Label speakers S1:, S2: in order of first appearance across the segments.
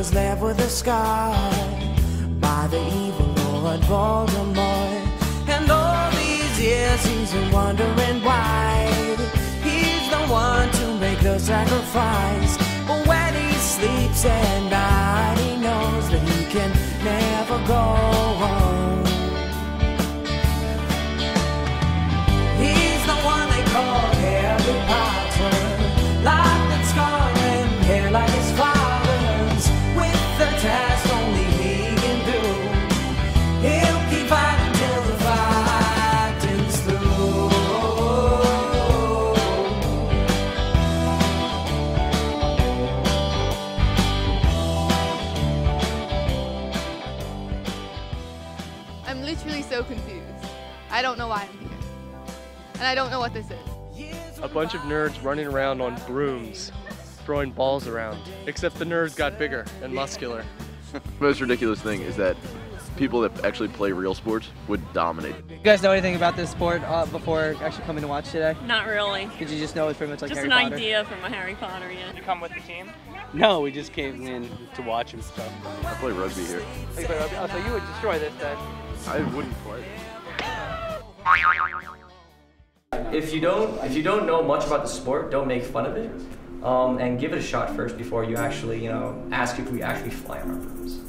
S1: was left with a scar by the evil Lord Voldemort. And all these years he's been wondering why he's the one to make the sacrifice. But when he sleeps at night, he knows that he can never go home. He's the one they call Harry Potter, locked and scarred and hair like his father's, with the task only he can do. He'll keep fighting till the fighting's through.
S2: I'm literally so confused. I don't know why I'm here. And I don't know what this is.
S3: A bunch of nerds running around on brooms, throwing balls around. Except the nerds got bigger and muscular.
S4: The most ridiculous thing is that people that actually play real sports would dominate.
S5: You guys know anything about this sport before actually coming to watch today?
S6: Not really.
S5: Did you just know it's pretty much like
S6: just
S5: Harry
S6: an
S5: Potter?
S6: idea from a Harry Potter, yeah.
S7: Did you come with the team?
S8: No, we just came in to watch and stuff.
S4: I play rugby here.
S8: Oh, you play rugby? Oh, so you would destroy this then?
S4: I wouldn't play.
S9: If you don't know much about the sport, don't make fun of it, and give it a shot first before you actually, ask if we actually fly on our brooms.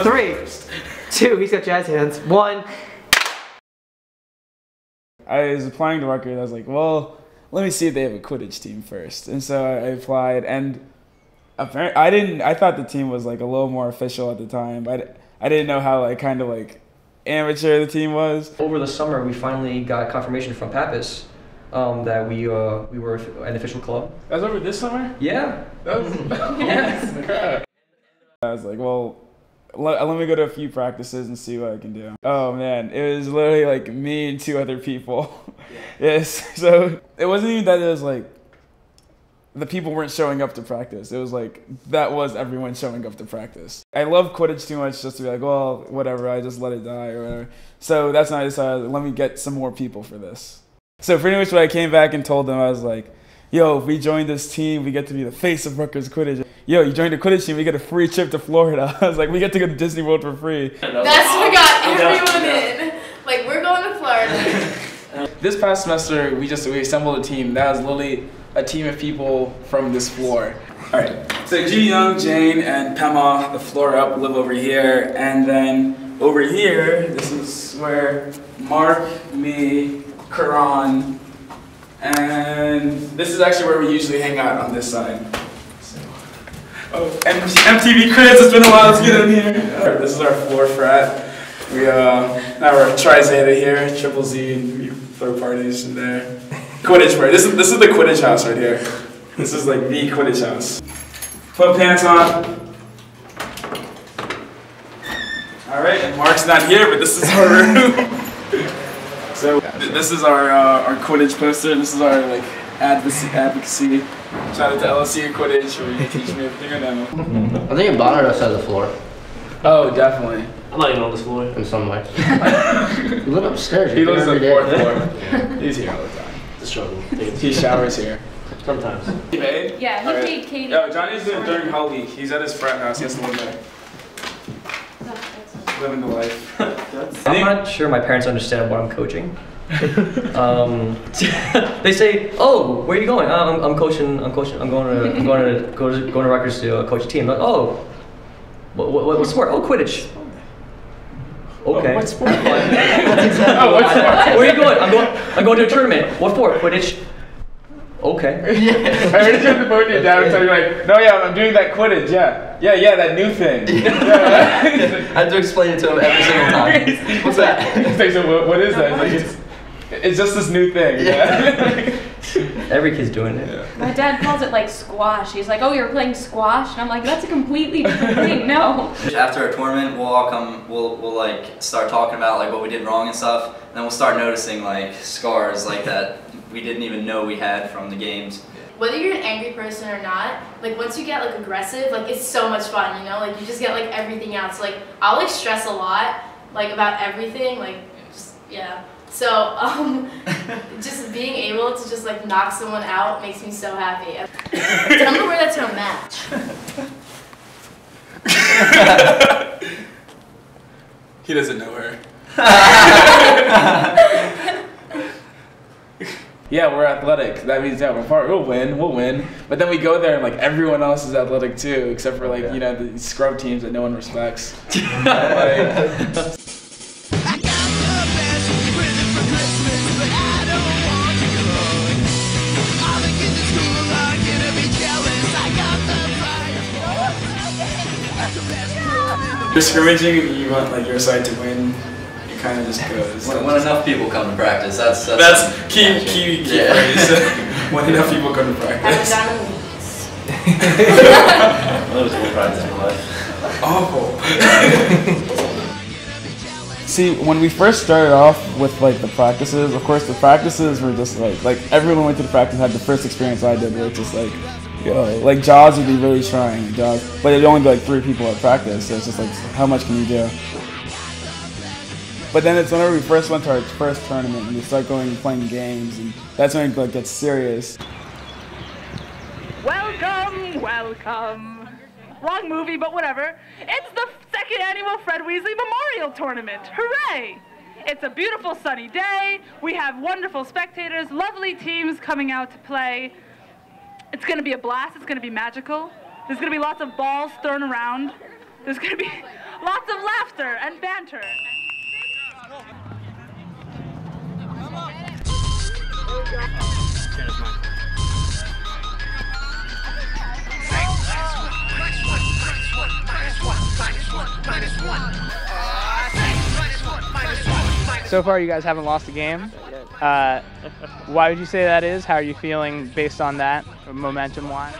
S5: Three, two, he's got jazz hands. One.
S10: I was applying to Rutgers. I was like, well, let me see if they have a Quidditch team first. And so I applied, and apparently I thought the team was like a little more official at the time. But I didn't know how kind of amateur the team was.
S9: Over the summer, we finally got confirmation from Pappas that we were an official club.
S10: That was over this summer?
S9: Yeah.
S10: That was,
S9: Yeah.
S10: I was like, well, let me go to a few practices and see what I can do. Oh man, it was literally me and two other people. Yes, so it wasn't even that it was the people weren't showing up to practice. It was that was everyone showing up to practice. I love Quidditch too much just to be well, whatever, I just let it die or whatever. So that's when I decided, let me get some more people for this. So pretty much when I came back and told them, I was like, yo, if we join this team, we get to be the face of Rutgers Quidditch. Yo, you joined the Quidditch team, we get a free trip to Florida. I was like, we get to go to Disney World for free.
S2: That's what got everyone in. We're going to Florida.
S10: This past semester, we assembled a team. That was literally a team of people from this floor. All right, so Ji Young, Jane, and Pema, the floor up, live over here. And then over here, this is where Mark, me, Karan, and this is actually where we usually hang out on this side. Oh, MTV Critics, it's been a while, let's get in here. This is our floor frat. Now we're Tri Zeta here, Triple Z, and we throw parties in there. Quidditch wear. This is the Quidditch house right here. This is the Quidditch house. Put pants on. Alright, and Mark's not here, but this is our room. So this is our Quidditch poster, and this is our advocacy. Shout out to LSU Quidditch, where you teach me everything I know.
S11: I think Bonner us has a floor.
S10: Oh, definitely.
S11: I'm not even on this floor. In some way. You live upstairs.
S10: He lives on the 4th floor. He's here all the time.
S11: It's a struggle.
S10: He showers here.
S11: Sometimes.
S2: Yeah, he paid Katie.
S10: Yo, Johnny's doing during Hell Week. He's at his frat house. He has to live there. Living the life.
S9: I'm not sure my parents understand what I'm coaching. They say, "Oh, where are you going?" I'm coaching. I'm going to Rutgers to coach a team. Like, oh, what sport? Oh, Quidditch. Okay.
S10: What sport?
S9: That's exactly
S10: what sport?
S9: Where are you going? I'm going to a tournament. What for? Quidditch. Okay.
S10: I already took the phone to your dad and tell you like, no, yeah, I'm doing that Quidditch, yeah, that new thing.
S6: I had to explain it to him every single time. What's that?
S10: It's like, so what is that? It's just this new thing. Yeah.
S9: Every kid's doing it.
S7: Yeah. My dad calls it like squash. He's like, oh, you're playing squash? And I'm like, that's a completely different thing, no.
S6: After a tournament, we'll all come, we'll like start talking about like what we did wrong and stuff, and then we'll start noticing like scars like that we didn't even know we had from the games.
S12: Whether you're an angry person or not, like once you get like aggressive, like it's so much fun, you know? Like you just get like everything out. So like I'll like stress a lot, like about everything, like just, yeah. So just being able to just like knock someone out makes me so happy. I'm gonna wear that to a match.
S10: He doesn't know her. Yeah, we're athletic. That means we'll win. But then we go there and like everyone else is athletic too, except for like the scrub teams that no one respects. You're scrimmaging and you want like your side to win. It kind of just goes.
S6: When enough people come to practice, that's
S10: key phrase. When enough people come to practice.
S6: Those will practice for life.
S10: Oh. See, when we first started off with like the practices, of course the practices were just like everyone went to the practice had the first experience I did where it's just like, like Jaws would be really trying, Jaws, but it'd only be like 3 people at practice, so it's just like, how much can you do? But then it's whenever we first went to our first tournament and we start going and playing games, and that's when it like gets serious.
S13: Welcome. Wrong movie, but whatever. It's the 2nd annual Fred Weasley Memorial Tournament. Hooray! It's a beautiful sunny day. We have wonderful spectators, lovely teams coming out to play. It's going to be a blast. It's going to be magical. There's going to be lots of balls thrown around. There's going to be lots of laughter and banter.
S14: So far, you guys haven't lost a game. Why would you say that is? How are you feeling based on that, momentum-wise?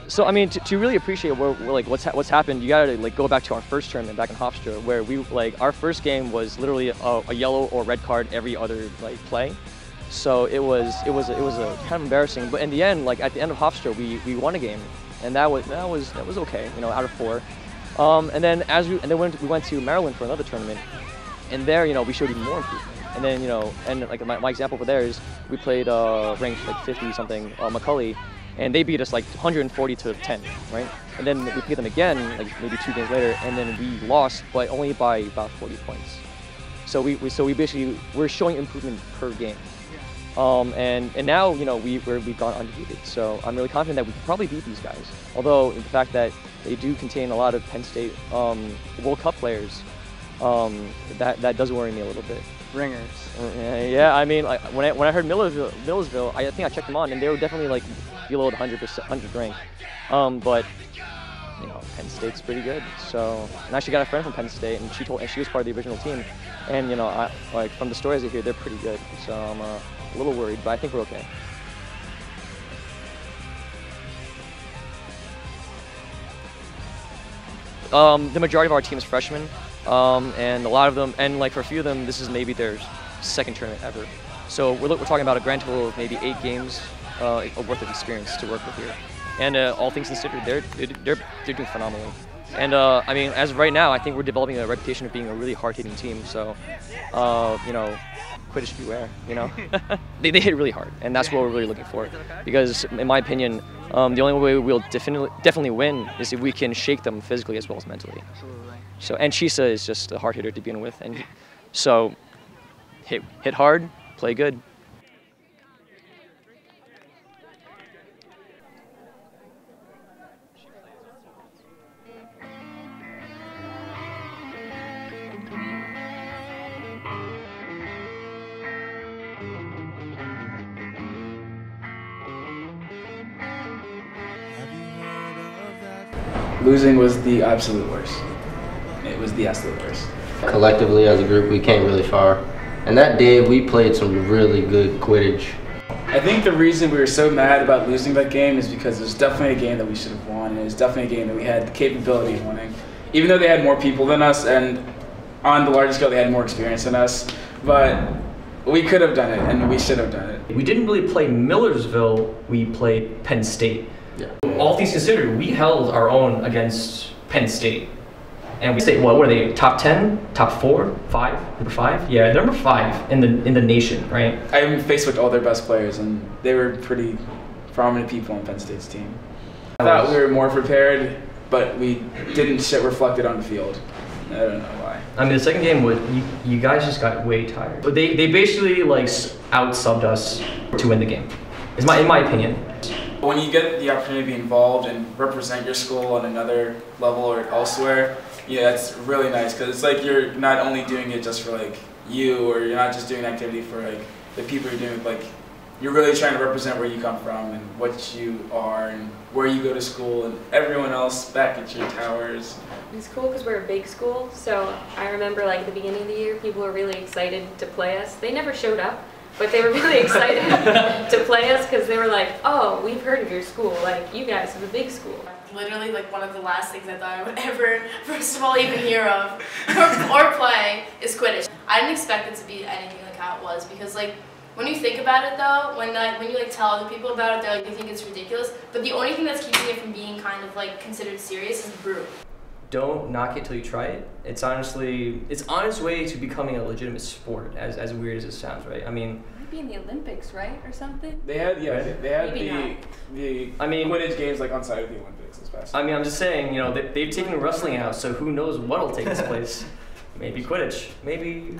S9: So I mean, to really appreciate what's happened, you gotta like go back to our first tournament back in Hofstra, where we our first game was literally a yellow or red card every other play. So it was a kind of embarrassing. But in the end, like at the end of Hofstra, we won a game, and that was okay, out of 4. And then we went to Maryland for another tournament, and there we showed even more improvement. And then and like my example for there is we played ranked like 50 something Macaulay, and they beat us like 140 to 10, right? And then we played them again like maybe 2 games later, and then we lost, but only by about 40 points. So we basically we're showing improvement per game. And now we've gone undefeated. So I'm really confident that we can probably beat these guys. Although the fact that they do contain a lot of Penn State World Cup players, that does worry me a little bit.
S14: Ringers.
S9: Yeah, I mean, like, when I heard Millersville, I think I checked them on, and they were definitely like below the 100 rank. But Penn State's pretty good. So, and I actually got a friend from Penn State, and she was part of the original team. And I from the stories I hear, they're pretty good. So I'm a little worried, but I think we're okay. The majority of our team is freshmen, and a lot of them, and like for a few of them, this is maybe their 2nd tournament ever. So we're talking about a grand total of maybe 8 games worth of experience to work with here. And all things considered, they're doing phenomenally. And I mean, as of right now, I think we're developing a reputation of being a really hard-hitting team. So, Quidditch beware. They hit really hard, and that's what we're really looking for. Because in my opinion, the only way we'll definitely win is if we can shake them physically as well as mentally.
S14: Absolutely.
S9: So, and Chisa is just a hard hitter to begin with, and so hit hard, play good.
S10: Losing was the absolute worst. It was the absolute worst.
S11: Collectively as a group, we came really far. And that day, we played some really good Quidditch.
S10: I think the reason we were so mad about losing that game is because it was definitely a game that we should have won, and it was definitely a game that we had the capability of winning. Even though they had more people than us, and on the larger scale they had more experience than us, but we could have done it, and we should have done it.
S9: We didn't really play Millersville, we played Penn State. Yeah. All things considered, we held our own against Penn State. And we say, what were they, top 10, top 4, 5, number 5? Yeah, number 5 in the nation, right?
S10: I faced with all their best players, and they were pretty prominent people on Penn State's team. I thought we were more prepared, but we didn't shit reflected on the field. I don't know why.
S9: I mean, the second game was, you guys just got way tired. But they basically like out-subbed us to win the game, in my opinion.
S10: When you get the opportunity to be involved and represent your school on another level or elsewhere, yeah, it's really nice because it's like you're not only doing it just for like you, or you're not just doing an activity for like the people you're doing, like you're really trying to represent where you come from and what you are and where you go to school and everyone else back at your towers.
S7: It's cool because we're a big school, so I remember like at the beginning of the year, people were really excited to play us. They never showed up, but they were really excited to play us because they were like, oh, we've heard of your school, like you guys have a big school.
S12: Literally like one of the last things I thought I would ever, first of all, even hear of or play is Quidditch. I didn't expect it to be anything like how it was because like when you think about it though, when you like tell other people about it, they think it's ridiculous. But the only thing that's keeping it from being kind of like considered serious is the brew.
S9: Don't knock it till you try it. It's on its way to becoming a legitimate sport, as weird as it sounds, right? I mean,
S7: Might be in the Olympics, right, or something?
S10: They had the
S9: I mean,
S10: Quidditch games like on side of the Olympics this past.
S9: I mean, I'm just saying, you know, they've taken wrestling out, so who knows what'll take its place? Maybe Quidditch, maybe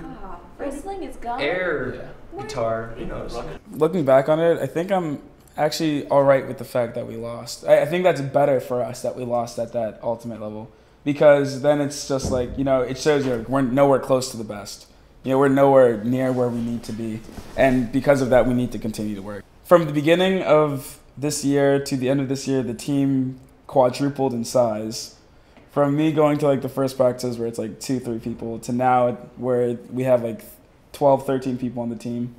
S7: Wrestling is gone.
S9: air guitar, who knows?
S10: Looking back on it, I think I'm actually all right with the fact that we lost. I think that's better for us that we lost at that ultimate level. Because then it's just like, you know, it shows you we're nowhere close to the best. You know, we're nowhere near where we need to be. And because of that, we need to continue to work. From the beginning of this year to the end of this year, the team quadrupled in size. From me going to like the first practices where it's like 2-3 people to now where we have like 12, 13 people on the team.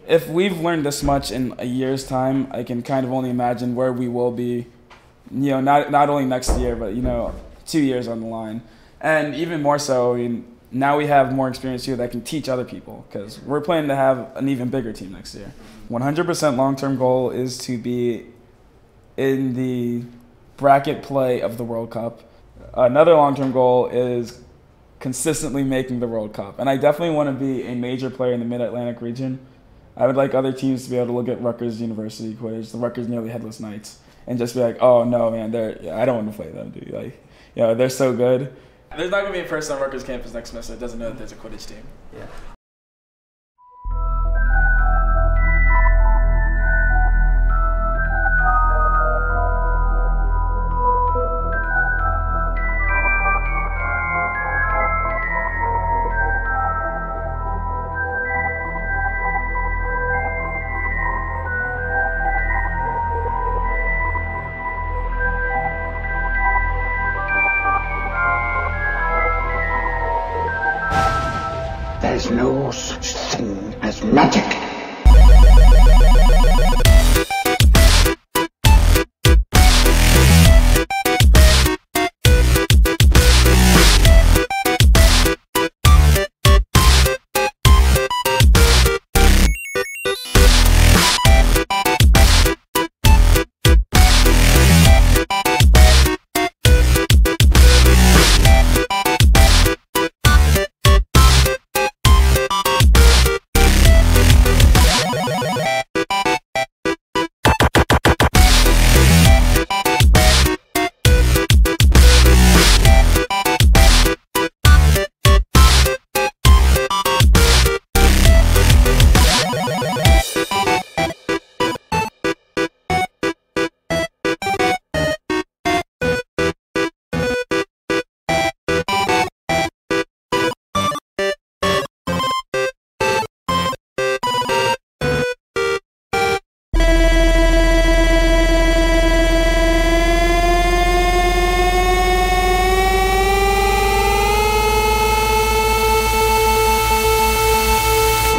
S10: If we've learned this much in a year's time, I can kind of only imagine where we will be, you know, not only next year, but, you know, 2 years on the line. And even more so, I mean, now we have more experience here that can teach other people because we're planning to have an even bigger team next year. 100% long-term goal is to be in the bracket play of the World Cup. Another long-term goal is consistently making the World Cup. And I definitely want to be a major player in the Mid-Atlantic region. I would like other teams to be able to look at Rutgers University Quidditch, the Rutgers Nearly Headless Knights, and just be like, oh no, man, I don't want to play them, dude. Like, you know, they're so good. There's not going to be a person on Rutgers campus next semester that doesn't know that there's a Quidditch team.
S9: Yeah.
S15: There's no such thing as magic.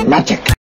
S15: magic.